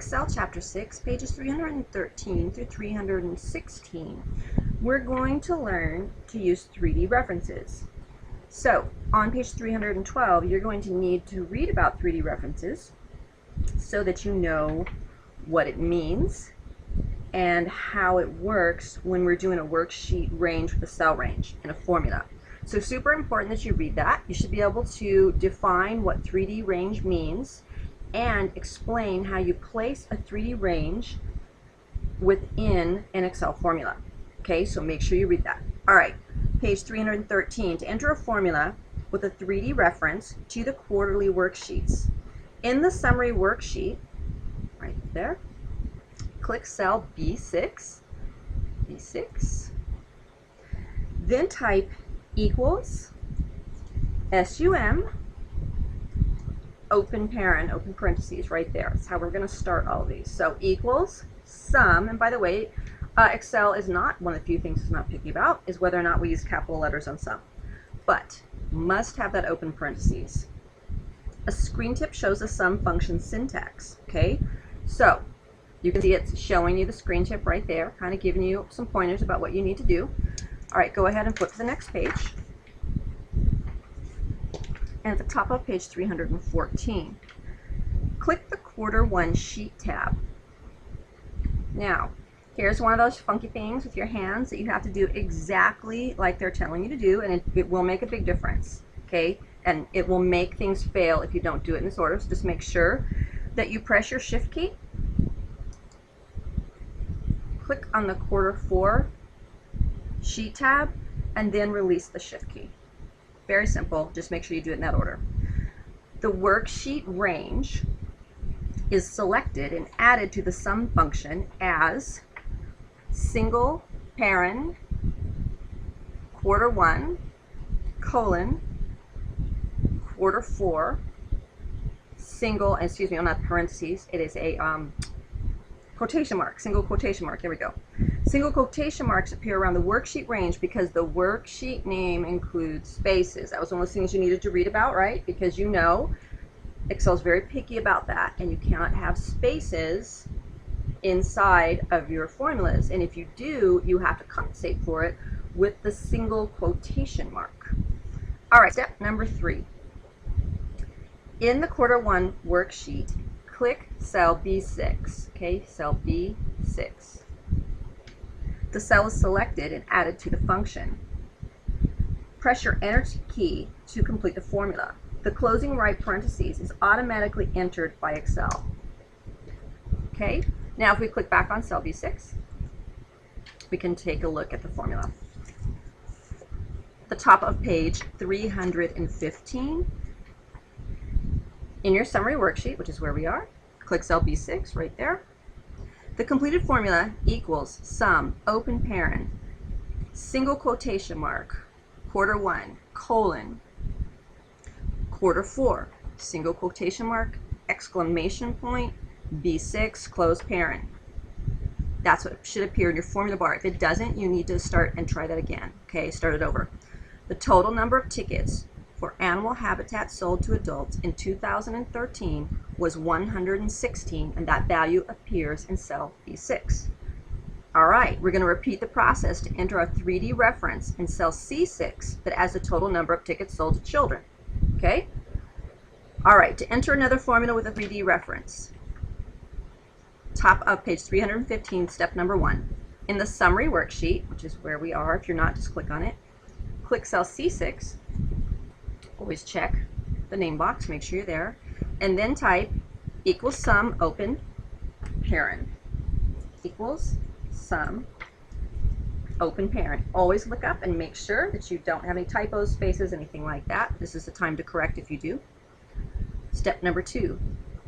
Excel Chapter 6, pages 313 through 316. We're going to learn to use 3D references. So, on page 312, you're going to need to read about 3D references so that you know what it means and how it works when we're doing a worksheet range with a cell range and a formula. So super important that you read that. You should be able to define what 3D range means and explain how you place a 3D range within an Excel formula. Okay, so make sure you read that. All right, page 313, to enter a formula with a 3D reference to the quarterly worksheets. In the summary worksheet, right there, click cell B6, then type equals SUM, open parent, open parentheses, right there. That's how we're going to start all of these. So equals sum, and by the way, Excel is not, one of the few things it's not picky about is whether or not we use capital letters on sum, but must have that open parentheses. A screen tip shows the sum function syntax, okay? So you can see it's showing you the screen tip right there, kind of giving you some pointers about what you need to do. All right, go ahead and flip to the next page. And at the top of page 314, click the Quarter 1 Sheet tab. Now, here's one of those funky things with your hands that you have to do exactly like they're telling you to do, and it will make a big difference, okay? And it will make things fail if you don't do it in this order, so just make sure that you press your Shift key, click on the Quarter 4 Sheet tab, and then release the Shift key. Very simple, just make sure you do it in that order. The worksheet range is selected and added to the sum function as single parent Quarter 1 colon Quarter 4 single, excuse me, not parentheses, it is a quotation mark, single quotation mark, there we go. Single quotation marks appear around the worksheet range because the worksheet name includes spaces. That was one of those things you needed to read about, right? Because you know Excel's very picky about that, and you cannot have spaces inside of your formulas. And if you do, you have to compensate for it with the single quotation mark. All right, step number 3. In the Quarter 1 worksheet, click cell B6, okay, cell B6. The cell is selected and added to the function. Press your Enter key to complete the formula. The closing right parentheses is automatically entered by Excel. Okay, now if we click back on cell B6, we can take a look at the formula. The top of page 315, in your summary worksheet, which is where we are, click cell B6 right there. The completed formula equals sum, open parent, single quotation mark, Quarter 1, colon, Quarter 4, single quotation mark, exclamation point, B6, close parent. That's what should appear in your formula bar. If it doesn't, you need to start and try that again. Okay, start it over. The total number of tickets for animal habitat sold to adults in 2013 was 116, and that value appears in cell B6. All right, we're going to repeat the process to enter a 3D reference in cell C6 that has the total number of tickets sold to children. Okay? All right, to enter another formula with a 3D reference, top of page 315, step number 1. In the summary worksheet, which is where we are, if you're not, just click on it, click cell C6, always check the name box, make sure you're there, and then type equals sum, open parent, equals sum, open parent. Always look up and make sure that you don't have any typos, spaces, anything like that. This is the time to correct if you do. Step number 2,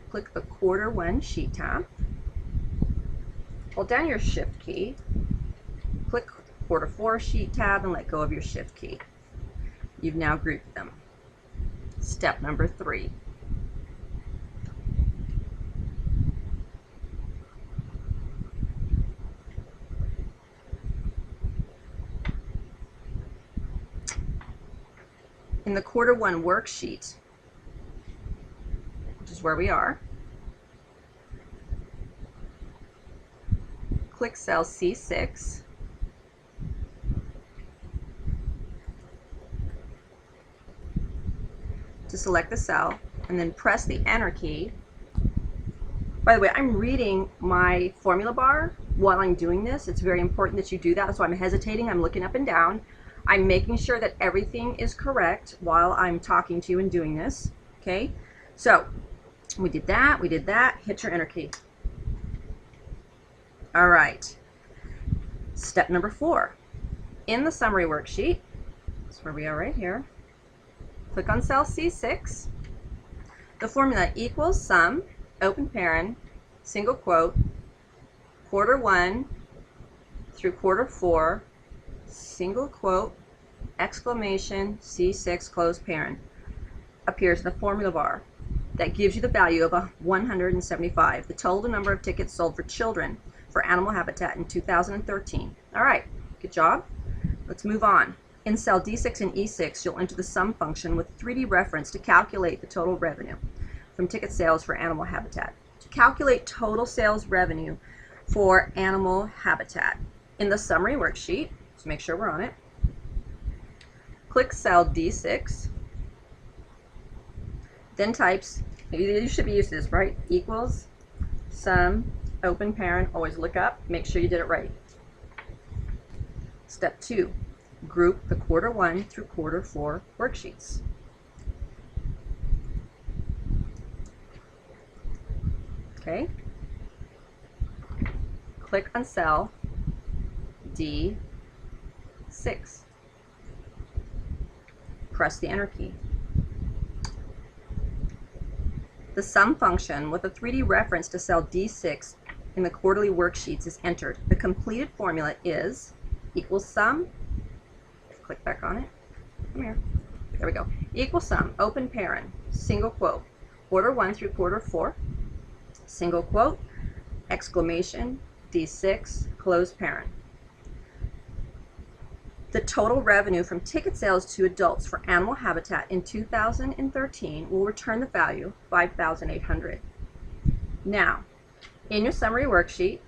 click the Quarter 1 Sheet tab, hold down your Shift key, click Quarter 4 Sheet tab, and let go of your Shift key. You've now grouped them. Step number 3. In the Quarter 1 worksheet, which is where we are, click cell C6. To select the cell, and then press the Enter key. By the way, I'm reading my formula bar while I'm doing this. It's very important that you do that. So I'm hesitating, I'm looking up and down. I'm making sure that everything is correct while I'm talking to you and doing this. Okay, so we did that, hit your Enter key. All right, step number 4. In the summary worksheet, that's where we are right here, click on cell C6. The formula equals sum, open paren, single quote, quarter 1 through quarter 4, single quote, exclamation, C6, close paren, appears in the formula bar. That gives you the value of 175, the total number of tickets sold for children for animal habitat in 2013. All right, good job. Let's move on. In cell D6 and E6, you'll enter the sum function with 3D reference to calculate the total revenue from ticket sales for animal habitat. To calculate total sales revenue for animal habitat, in the summary worksheet, so make sure we're on it, click cell D6, then types, you should be used to this, right? Equals, sum, open paren, always look up, make sure you did it right. Step 2, group the quarter 1 through quarter 4 worksheets. Okay, click on cell D6, press the Enter key. The sum function with a 3D reference to cell D6 in the quarterly worksheets is entered. The completed formula is equals sum, click back on it, come here, there we go, equals sum, open paren, single quote, quarter 1 through quarter 4, single quote, exclamation, D6, close paren. The total revenue from ticket sales to adults for animal habitat in 2013 will return the value $5,800. Now, in your summary worksheet,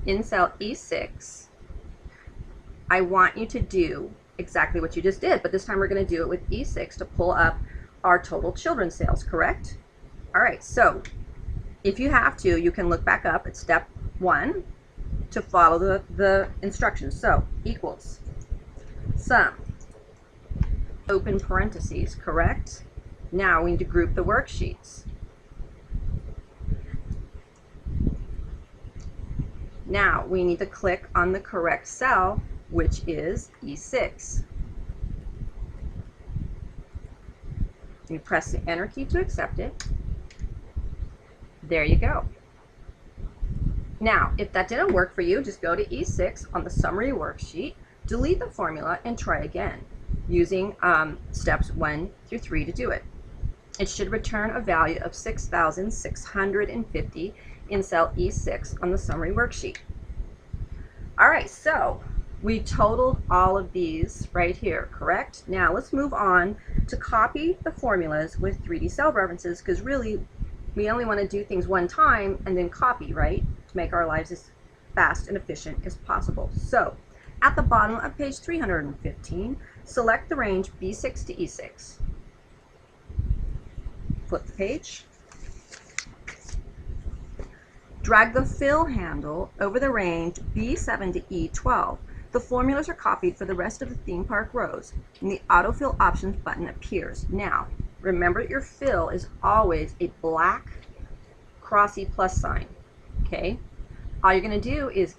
in cell E6, I want you to do exactly what you just did, but this time we're going to do it with E6 to pull up our total children's sales, correct? All right, so if you have to, you can look back up at step 1 to follow the instructions. So, equals sum, open parentheses, correct? Now we need to group the worksheets. Now we need to click on the correct cell, which is E6. You press the Enter key to accept it. There you go. Now, if that didn't work for you, just go to E6 on the summary worksheet, delete the formula, and try again using steps 1 through 3 to do it. It should return a value of 6,650 in cell E6 on the summary worksheet. All right, so we totaled all of these right here, correct? Now let's move on to copy the formulas with 3D cell references, because really we only want to do things one time and then copy, right? To make our lives as fast and efficient as possible. So at the bottom of page 315, select the range B6 to E6. Flip the page. Drag the fill handle over the range B7 to E12. The formulas are copied for the rest of the theme park rows, and the autofill options button appears. Now, remember your fill is always a black crossy plus sign, okay? All you're gonna do is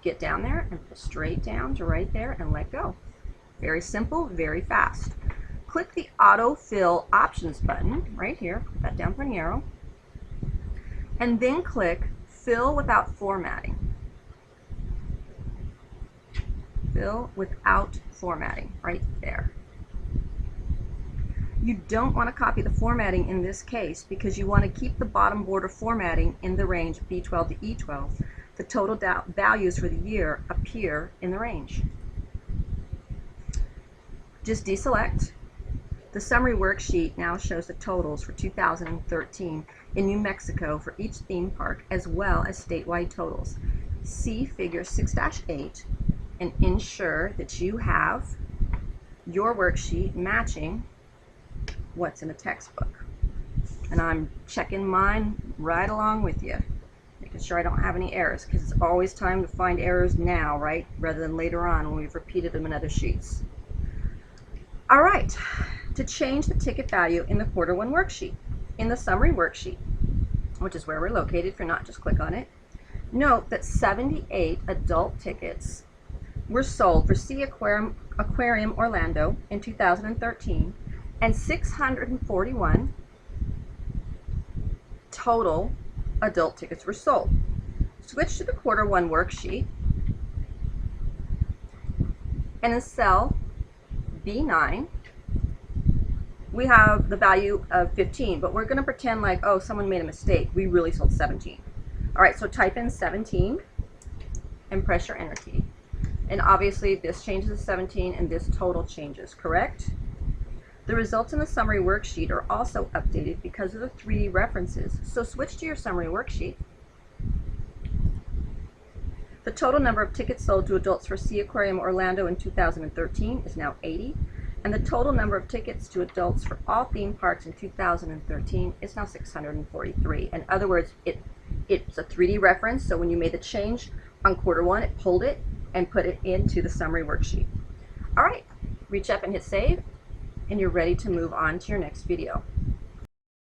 get down there and pull straight down to right there and let go. Very simple, very fast. Click the autofill options button right here, put that down for an arrow, and then click fill without formatting. Fill without formatting, right there. You don't want to copy the formatting in this case because you want to keep the bottom border formatting in the range B12 to E12. The total values for the year appear in the range. Just deselect. The summary worksheet now shows the totals for 2013 in New Mexico for each theme park, as well as statewide totals. see figure 6-8 and ensure that you have your worksheet matching what's in the textbook. And I'm checking mine right along with you, making sure I don't have any errors, because it's always time to find errors now, right, rather than later on when we've repeated them in other sheets. All right, to change the ticket value in the quarter one worksheet, in the summary worksheet, which is where we're located, if you're not, just click on it, note that 78 adult tickets were sold for Sea Aquarium Orlando in 2013, and 641 total adult tickets were sold. Switch to the quarter one worksheet, and in cell B9 we have the value of 15, but we're going to pretend like, oh, someone made a mistake, we really sold 17. All right, so type in 17 and press your enter key, and obviously this changes to 17 and this total changes, correct? The results in the summary worksheet are also updated because of the 3D references, so switch to your summary worksheet. The total number of tickets sold to adults for Sea Aquarium Orlando in 2013 is now 80, and the total number of tickets to adults for all theme parks in 2013 is now 643. In other words, it's a 3D reference, so when you made the change on quarter one, it pulled it and put it into the summary worksheet. All right, reach up and hit save, and you're ready to move on to your next video.